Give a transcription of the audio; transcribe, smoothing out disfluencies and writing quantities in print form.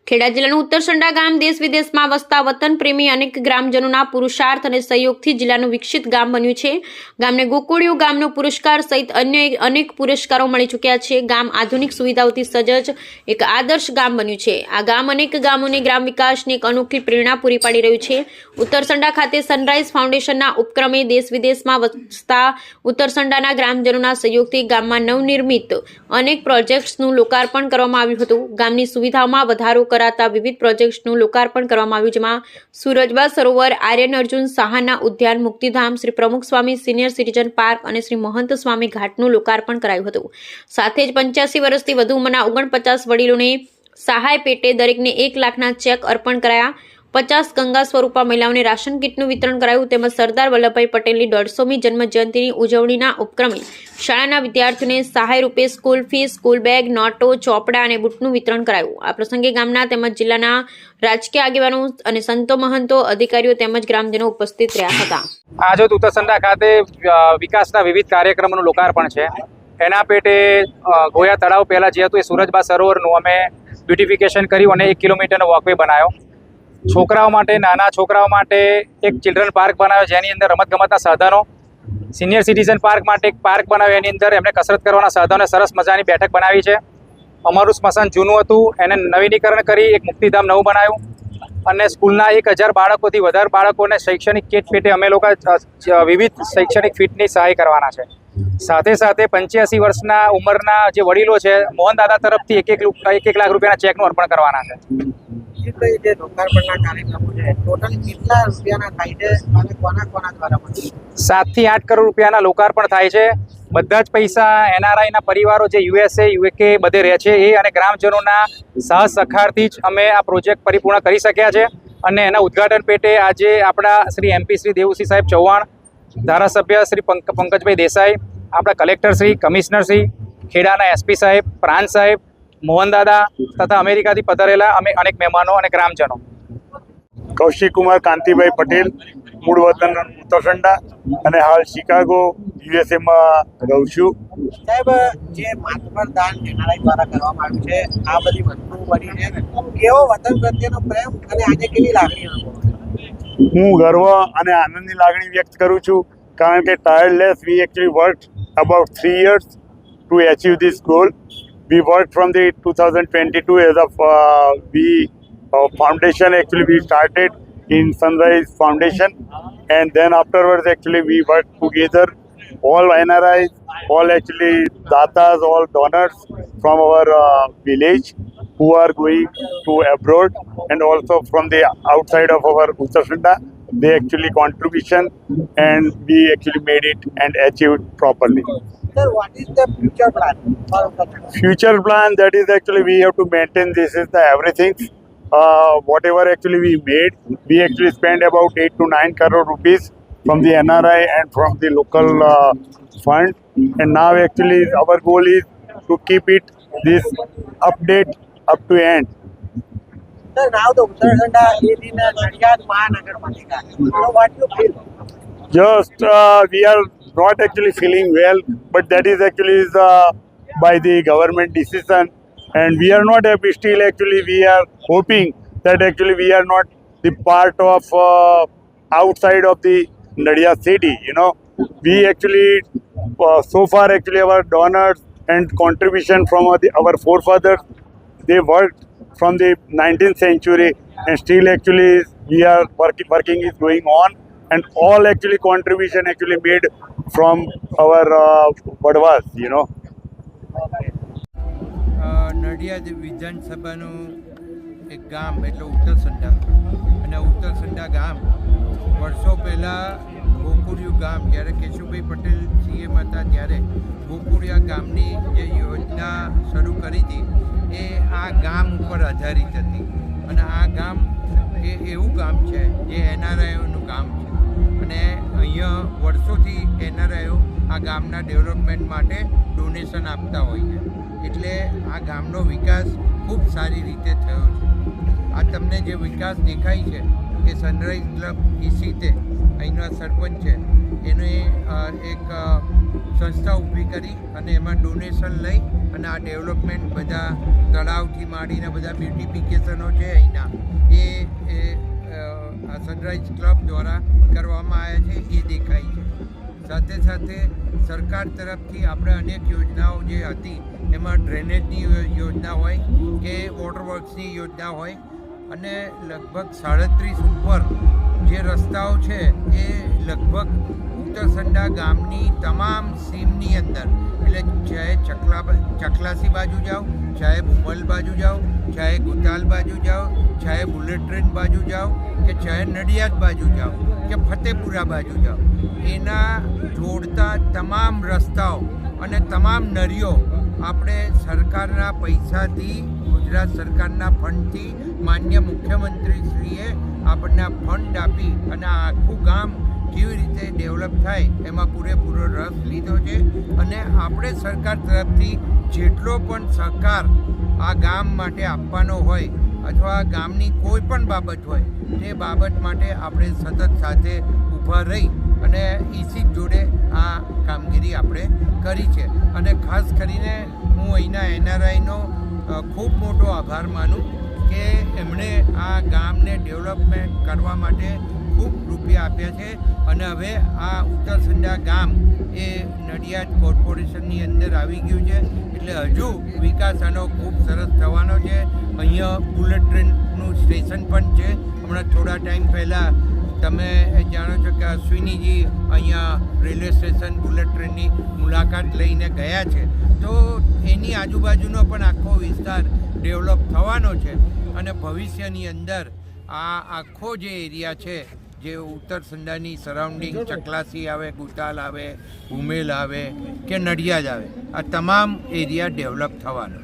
ખેડા જિલ્લાનું ઉત્તરસંડા ગામ દેશ વિદેશમાં વસતા વતન પ્રેમી અનેક ગ્રામજનોના પુરુષાર્થ અને સહયોગથી જિલ્લાનું વિકસિત ગામ બન્યું છે. ગામને ગોકુળિયું ગામનો પુરસ્કાર સહિત અન્ય અનેક પુરસ્કારો મળી ચૂક્યા છે. ગામ આધુનિક સુવિધાઓથી સજ્જ એક આદર્શ ગામ બન્યું છે. આ ગામ અનેક ગામોને ગ્રામ વિકાસની એક અનોખી પ્રેરણા પૂરી પાડી રહ્યું છે. ઉત્તરસંડા ખાતે સનરાઈઝ ફાઉન્ડેશનના ઉપક્રમે દેશ વિદેશમાં વસતા ઉત્તરસંડાના ગ્રામજનોના સહયોગથી ગામમાં નવનિર્મિત અનેક પ્રોજેક્ટ્સનું લોકાર્પણ કરવામાં આવ્યું હતું. ગામની સુવિધાઓમાં વધારો કરાતા વિવિધ પ્રોજેક્ટ્સનું લોકાર્પણ કરવામાં આવ્યું, જેમાં સુરજબા સરોવર, આર્યન અર્જુન સાહાના ઉદ્યાન, મુક્તિધામ, શ્રી પ્રમુખ સ્વામી સિનિયર સિટીઝન પાર્ક અને શ્રી મહંત સ્વામી ઘાટનું લોકાર્પણ કરાયું હતું. સાથે જ 85 વર્ષથી વધુ ઉંમરના 49 વડીલોને સહાય પેટે દરેકને 1 લાખના ચેક અર્પણ કરાયા. 50 ગંગા સ્વરૂપા મહિલાઓને રાશન કીટનું વિતરણ કરાયું. તેમજ સરદાર વલ્લભભાઈ પટેલની 150મી જન્મ જયંતિની ઉજવણીના ઉપક્રમે શાળાના વિદ્યાર્થીઓને સહાય રૂપે સ્કૂલ ફી, સ્કૂલ બેગ, નોટો, ચોપડા અને બુટનું વિતરણ કરાયું. આ પ્રસંગે ગામના તેમજ જિલ્લાના રાજકીય આગેવાનો અને સંતો, મહંતો, અધિકારીઓ તેમજ ગ્રામજનો ઉપસ્થિત રહ્યા હતા. આજે ઉત્તરસંડા ખાતે વિકાસના વિવિધ કાર્યક્રમોનું લોકાર્પણ છે. એના પેટે ગોયા તળાવ પહેલાં જે હતું એ સુરજબા સરોવરનું અમે બ્યુટિફિકેશન કર્યું અને 1 કિલોમીટરનો વોકવે બનાવ્યો. છોકરાઓ માટે, નાના છોકરાઓ માટે એક ચિલ્ડ્રન પાર્ક બનાવ્યો, જેની અંદર રમતગમતના સાધનો. સિનિયર સિટીઝન પાર્ક માટે એક પાર્ક બનાવ્યો, એની અંદર એમને કસરત કરવાના સાધનો, સરસ મજાની બેઠક બનાવી છે. અમારું સ્મશાન જૂનું હતું, એને નવીનીકરણ કરી એક મુક્તિધામ નવું બનાવ્યું. અને સ્કૂલના 1000 બાળકોથી વધારે બાળકોને શૈક્ષણિક કીટ પેટે અમે લોકો વિવિધ શૈક્ષણિક ફીટની સહાય કરવાના છે. સાથે સાથે 85 વર્ષના ઉંમરના જે વડીલો છે, મોહન દાદા તરફથી 1 લાખ રૂપિયાના ચેકનું અર્પણ કરવાના છે. જે લોકાર્પણના કાર્યક્રમો છે, ટોટલ કેટલા રૂપિયાના થાય છે અને કોના દ્વારા મળે છે? 7 થી 8 કરોડ રૂપિયાના લોકાર્પણ થાય છે. બધા જ પૈસા NRIના પરિવારો જે USA, UK બધે રહે છે એ અને ગ્રામજનોના સાહસ સહકારથી જ અમે આ પ્રોજેક્ટ પરિપૂર્ણ કરી શક્યા છે. અને એના ઉદ્ઘાટન પેટે આજે આપણા શ્રી MP શ્રી દેવુસિંહ સાહેબ ચૌહાણ, ધારાસભ્ય શ્રી પંકજભાઈ દેસાઈ, આપણા કલેક્ટર શ્રી, કમિશનર શ્રી, ખેડાના SP સાહેબ, પ્રાંત સાહેબ, મોહન દાદા તથા અમેરિકાથી પધારેલા અમે અનેક મહેમાનો અને ગ્રામજનો. કૌશિક કુમાર કાંતિભાઈ પટેલ, મૂળ વતન ઉત્તરસંડા અને હાલ શિકાગો USA રહું છું. સાહેબ, જે માતબર દાન NRI દ્વારા કરવામાં આવ્યું છે, આ બધી વસ્તુઓ બની છે, કેવો વતન પ્રત્યેનો પ્રેમ અને આજે કેવી લાગણી અનુભવો? હું ગર્વ અને આનંદની લાગણી વ્યક્ત કરું છું, કારણ કે tireless we actually worked about 3 years to achieve this goal. We worked from the 2022 as of foundation. Actually, we started in Sunrise Foundation, and then afterwards, actually, we worked together. All NRIs, all actually datas, all donors from our village who are going to abroad, and also from the outside of our Uttarakhand, they actually contribution, and we actually made it and achieved properly. Sir, what is the future plan for Uttarakhand? Future plan, that is actually we have to maintain this is the everything. Whatever actually we made, we actually spent about 8 to 9 crore rupees from the NRI and from the local fund. And now actually our goal is to keep it this update up to end. Sir, now the Uttarakhand is in Nadiyad Mahanagarpalika. So what do you feel? Just we are not actually feeling well, but that is actually by the government decision, and we are not happy. Still, actually, we are hoping that actually we are not the part of outside of the Nadia city. You know, we actually so far actually our donors and contribution from our forefathers, they worked from the 19th century, and still actually we are working is going on. And all actually contribution actually made from our Badwas, you know. Nadiad વિધાનસભાનું એક ગામ એટલે ઉત્તરસંડા, અને ઉત્તરસંડા ગામ વર્ષો પહેલાં ગોકુળિયું ગામ, જ્યારે કેશુભાઈ પટેલ CM હતા ત્યારે ગોકુળિયા ગામની જે યોજના શરૂ કરી હતી એ આ ગામ ઉપર આધારિત હતી. અને આ ગામ એ એવું ગામ છે જે NRIઓનું ગામ છે, અને અહીંયા વર્ષોથી NRIઓ આ ગામના ડેવલપમેન્ટ માટે ડોનેશન આપતા હોય છે. એટલે આ ગામનો વિકાસ ખૂબ સારી રીતે થયો છે. આ તમને જે વિકાસ દેખાય છે એ સનરાઈઝ ક્લબ ઈસીતે અહીંના સરપંચ છે એને એક સંસ્થા ઊભી કરી અને એમાં ડોનેશન લઈ અને આ ડેવલપમેન્ટ બધા તળાવથી માંડીને બધા બ્યુટિફિકેશનો છે અહીંના એ આ સનરાઈઝ ક્લબ દ્વારા કરવામાં આવ્યા છે એ દેખાય છે. સાથે સાથે સરકાર તરફથી આપણે અનેક યોજનાઓ જે હતી એમાં ડ્રેનેજની યોજના હોય કે વોટર વર્ક્સની યોજના હોય અને લગભગ 37 ઉપર જે રસ્તાઓ છે એ લગભગ ઉત્તરસંડા ગામની તમામ સીમની અંદર, એટલે ચાહે ચકલાસી બાજુ જાઓ, ચાહે ભૂમલ બાજુ જાઓ, ચાહે ગુતાલ બાજુ જાઓ, ચાહે બુલેટ ટ્રેન બાજુ જાઓ કે ચાહે નડિયાદ બાજુ જાઓ કે ફતેપુરા બાજુ જાઓ, એના જોડતા તમામ રસ્તાઓ અને તમામ નળીઓ આપણે સરકારના પૈસાથી, ગુજરાત સરકારના ફંડથી માન્ય મુખ્યમંત્રીશ્રીએ આપણને ફંડ આપી અને આ આખું ગામ કેવી રીતે ડેવલપ થાય એમાં પૂરેપૂરો રસ લીધો છે. અને આપણે સરકાર તરફથી જેટલો પણ સહકાર આ ગામ માટે આપવાનો હોય અથવા ગામની કોઈ પણ બાબત હોય તે બાબત માટે આપણે સતત સાથે ઊભા રહી અને ઈસી જોડે આ કામગીરી આપણે કરી છે. અને ખાસ કરીને હું અહીંના એનઆરઆઈનો ખૂબ મોટો આભાર માનું કે એમણે આ ગામને ડેવલપમેન્ટ કરવા માટે ખૂબ રૂપિયા આપ્યા છે. અને હવે આ ઉત્તરસંડા ગામ એ નડિયાદ કોર્પોરેશનની અંદર આવી ગયું છે, એટલે હજુ વિકાસ આનો ખૂબ સરસ થવાનો છે. અહીંયા બુલેટ ટ્રેનનું સ્ટેશન પણ છે. હમણાં થોડા ટાઈમ પહેલાં તમે જાણો છો કે અશ્વિનીજી અહીંયા રેલવે સ્ટેશન બુલેટ ટ્રેનની મુલાકાત લઈને ગયા છે, તો એની આજુબાજુનો પણ આખો વિસ્તાર ડેવલપ થવાનો છે. અને ભવિષ્યની અંદર આ આખો જે એરિયા છે, જે ઉત્તરસંડાની સરાઉન્ડિંગ, ચકલાસી આવે, ગુતાલ આવે, ભૂમેલ આવે કે નડિયાદ આવે, આ તમામ એરિયા ડેવલપ થવાનો.